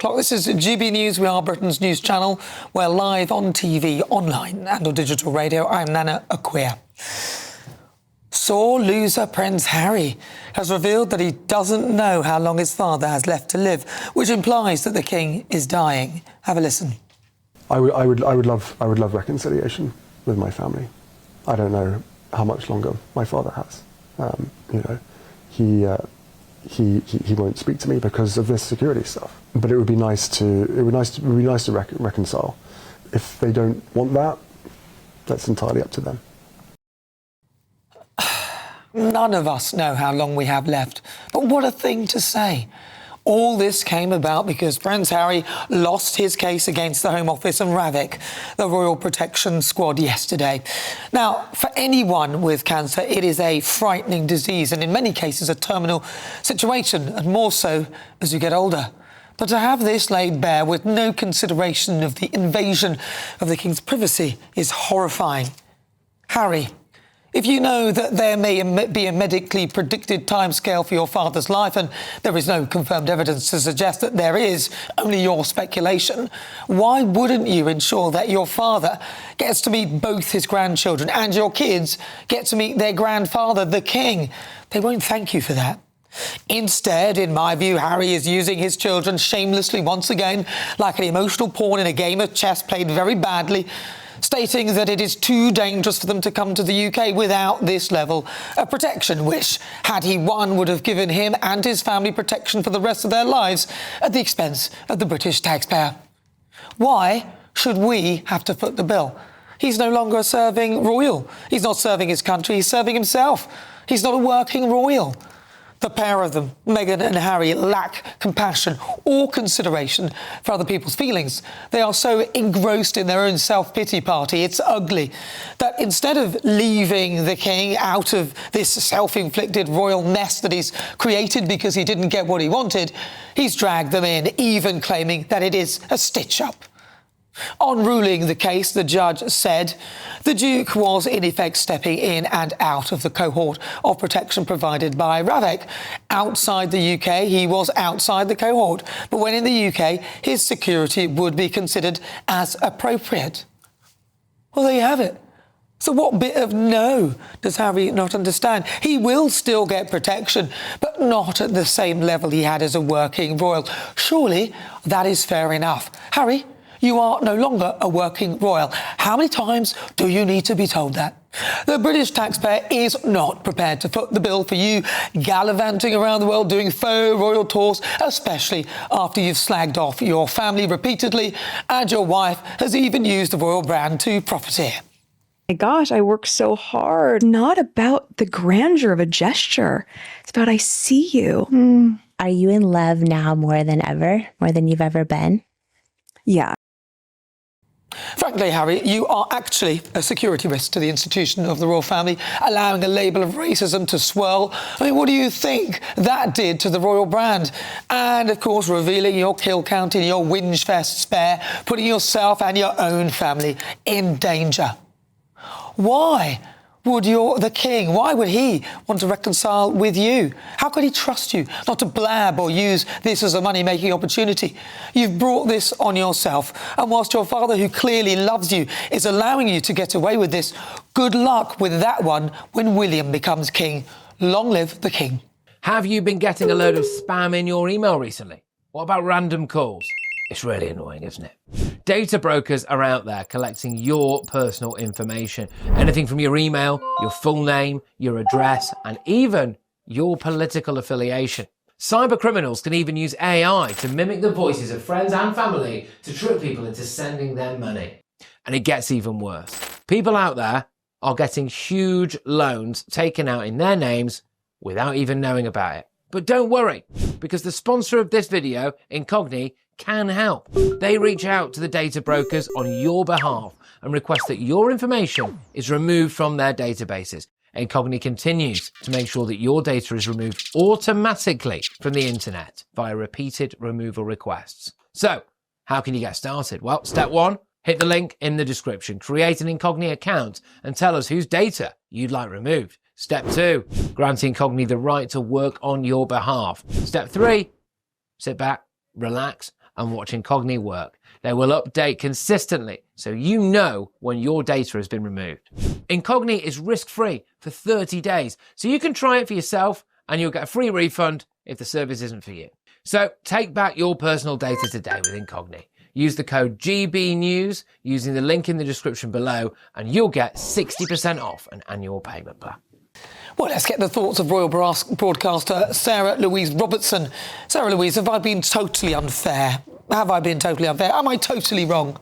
This is GB News. We are Britain's news channel. We're live on TV, online and on digital radio. I'm Nana Akua. Sore loser Prince Harry has revealed that he doesn't know how long his father has left to live, which implies that the king is dying. Have a listen. I would love reconciliation with my family. I don't know how much longer my father has. He won't speak to me because of this security stuff. But it would be nice to reconcile. If they don't want that, that's entirely up to them. None of us know how long we have left, but what a thing to say. All this came about because Prince Harry lost his case against the Home Office and RAVIC, the Royal Protection Squad, yesterday. Now, for anyone with cancer, it is a frightening disease and in many cases a terminal situation, and more so as you get older. But to have this laid bare with no consideration of the invasion of the King's privacy is horrifying. Harry, if you know that there may be a medically predicted timescale for your father's life, and there is no confirmed evidence to suggest that there is, only your speculation, why wouldn't you ensure that your father gets to meet both his grandchildren and your kids get to meet their grandfather, the King? They won't thank you for that. Instead, in my view, Harry is using his children shamelessly once again, like an emotional pawn in a game of chess played very badly, stating that it is too dangerous for them to come to the UK without this level of protection, which, had he won, would have given him and his family protection for the rest of their lives at the expense of the British taxpayer. Why should we have to foot the bill? He's no longer serving royal. He's not serving his country, he's serving himself. He's not a working royal. The pair of them, Meghan and Harry, lack compassion or consideration for other people's feelings. They are so engrossed in their own self-pity party, it's ugly, that instead of leaving the King out of this self-inflicted royal mess that he's created because he didn't get what he wanted, he's dragged them in, even claiming that it is a stitch-up. On ruling the case, the judge said the Duke was in effect stepping in and out of the cohort of protection provided by RAVIC. Outside the UK, he was outside the cohort, but when in the UK, his security would be considered as appropriate. Well, there you have it. So what bit of no does Harry not understand? He will still get protection, but not at the same level he had as a working royal. Surely that is fair enough. Harry, you are no longer a working royal. How many times do you need to be told that? The British taxpayer is not prepared to foot the bill for you gallivanting around the world doing faux royal tours, especially after you've slagged off your family repeatedly and your wife has even used the royal brand to profiteer. My gosh, I work so hard. Not about the grandeur of a gesture. It's about I see you. Are you in love now more than ever? More than you've ever been? Yeah. Frankly, Harry, you are actually a security risk to the institution of the royal family, allowing a label of racism to swirl. I mean, what do you think that did to the royal brand? And, of course, revealing your kill count in your whinge fest spare, putting yourself and your own family in danger. Why would the King, why would he want to reconcile with you? How could he trust you not to blab or use this as a money-making opportunity? You've brought this on yourself, and whilst your father, who clearly loves you, is allowing you to get away with this, good luck with that one when William becomes king. Long live the King. Have you been getting a load of spam in your email recently? What about random calls? It's really annoying, isn't it? Data brokers are out there collecting your personal information. Anything from your email, your full name, your address, and even your political affiliation. Cyber criminals can even use AI to mimic the voices of friends and family to trick people into sending them money. And it gets even worse. People out there are getting huge loans taken out in their names without even knowing about it. But don't worry, because the sponsor of this video, Incogni, can help. They reach out to the data brokers on your behalf and request that your information is removed from their databases. Incogni continues to make sure that your data is removed automatically from the internet via repeated removal requests. So, how can you get started? Well, step one, hit the link in the description. Create an Incogni account and tell us whose data you'd like removed. Step two, grant Incogni the right to work on your behalf. Step three, sit back, relax, and watch Incogni work. They will update consistently so you know when your data has been removed. Incogni is risk-free for 30 days, so you can try it for yourself and you'll get a free refund if the service isn't for you. So take back your personal data today with Incogni. Use the code GBNews using the link in the description below and you'll get 60% off an annual payment plan. Well, let's get the thoughts of royal broadcaster Sarah Louise Robertson. Sarah Louise, have I been totally unfair? Have I been totally unfair? Am I totally wrong?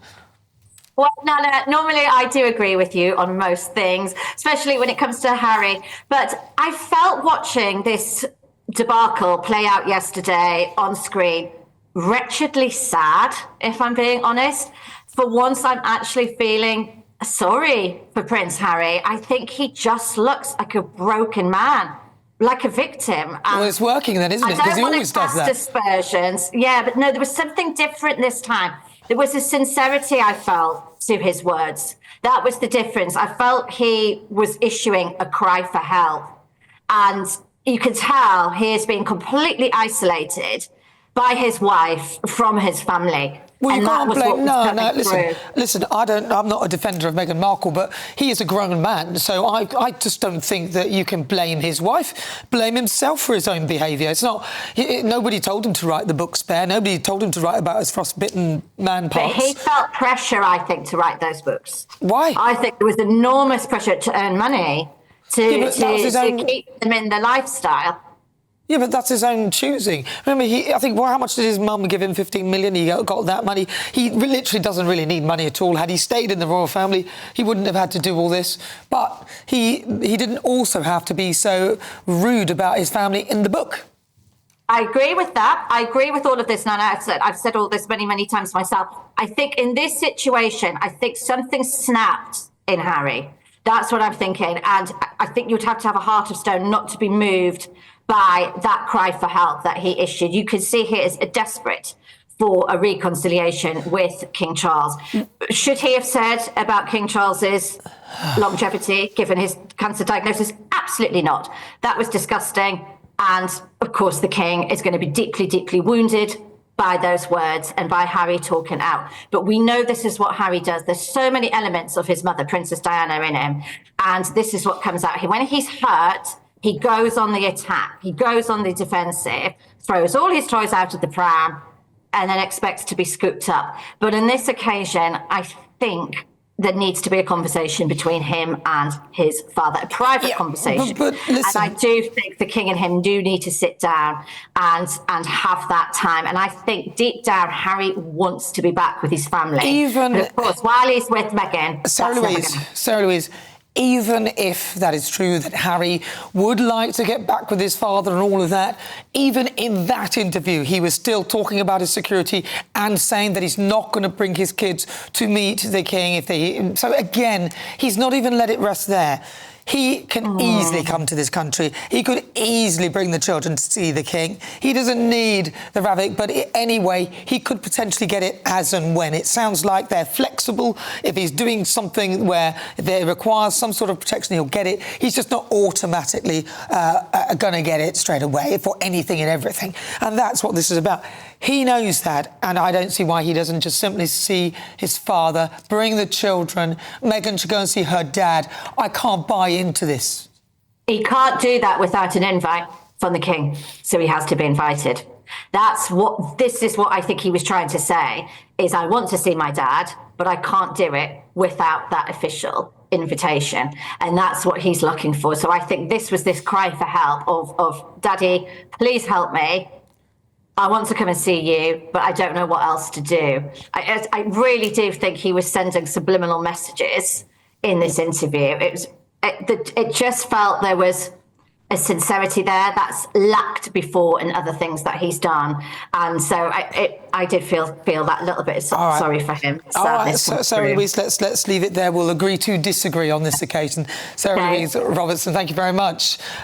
Well, Nana, normally I do agree with you on most things, especially when it comes to Harry. But I felt watching this debacle play out yesterday on screen wretchedly sad, if I'm being honest. For once, I'm actually feeling sorry for Prince Harry. I think he just looks like a broken man, like a victim. Well, it's working then, isn't it? Because he always does that. Aspersions. Yeah, but no, there was something different this time. There was a sincerity I felt to his words. That was the difference. I felt he was issuing a cry for help. And you could tell he is being completely isolated by his wife from his family. Well, you can't blame. No, listen. I'm not a defender of Meghan Markle, but he is a grown man, so I just don't think that you can blame his wife, blame himself for his own behaviour. It's not. Nobody told him to write the book Spare. Nobody told him to write about his frostbitten man parts. But he felt pressure, I think, to write those books. Why? I think there was enormous pressure to earn money to keep them in the lifestyle. Yeah, but that's his own choosing. Remember, I think, how much did his mum give him? 15 million. He got that money. He literally doesn't really need money at all. Had he stayed in the royal family, he wouldn't have had to do all this. But he didn't also have to be so rude about his family in the book. I agree with that. I agree with all of this, Nana. I've said all this many, many times myself. I think in this situation, I think something snapped in Harry. That's what I'm thinking. And I think you'd have to have a heart of stone not to be moved by that cry for help that he issued. You could see he is desperate for a reconciliation with King Charles. Should he have said about King Charles's longevity, given his cancer diagnosis? Absolutely not. That was disgusting. And of course, the king is going to be deeply, deeply wounded by those words and by Harry talking out. But we know this is what Harry does. There's so many elements of his mother, Princess Diana, in him. And this is what comes out. When he's hurt, he goes on the attack. He goes on the defensive, throws all his toys out of the pram, and then expects to be scooped up. But on this occasion, I think there needs to be a conversation between him and his father, a private conversation. But listen, and I do think the king and him do need to sit down and have that time. And I think deep down, Harry wants to be back with his family. But of course, while he's with Meghan, Sarah Louise, even if that is true, that Harry would like to get back with his father and all of that, even in that interview, he was still talking about his security and saying that he's not going to bring his kids to meet the king. So again, he's not even let it rest there. He can easily come to this country. He could easily bring the children to see the king. He doesn't need the Ravic, but anyway, he could potentially get it as and when. It sounds like they're flexible. If he's doing something where they requires some sort of protection, he'll get it. He's just not automatically going to get it straight away for anything and everything. And that's what this is about. He knows that, and I don't see why he doesn't just simply see his father, bring the children. Meghan should go and see her dad. I can't buy into this. He can't do that without an invite from the king, so he has to be invited. This is what I think he was trying to say, is I want to see my dad, but I can't do it without that official invitation. And that's what he's looking for. So I think this was this cry for help of Daddy, please help me. I want to come and see you, but I don't know what else to do. I really do think he was sending subliminal messages in this interview. It just felt there was a sincerity there that's lacked before in other things that he's done. And so I did feel that little bit sorry for him. All right, Sarah Louise, let's leave it there. We'll agree to disagree on this occasion. Sarah Louise Robertson, thank you very much.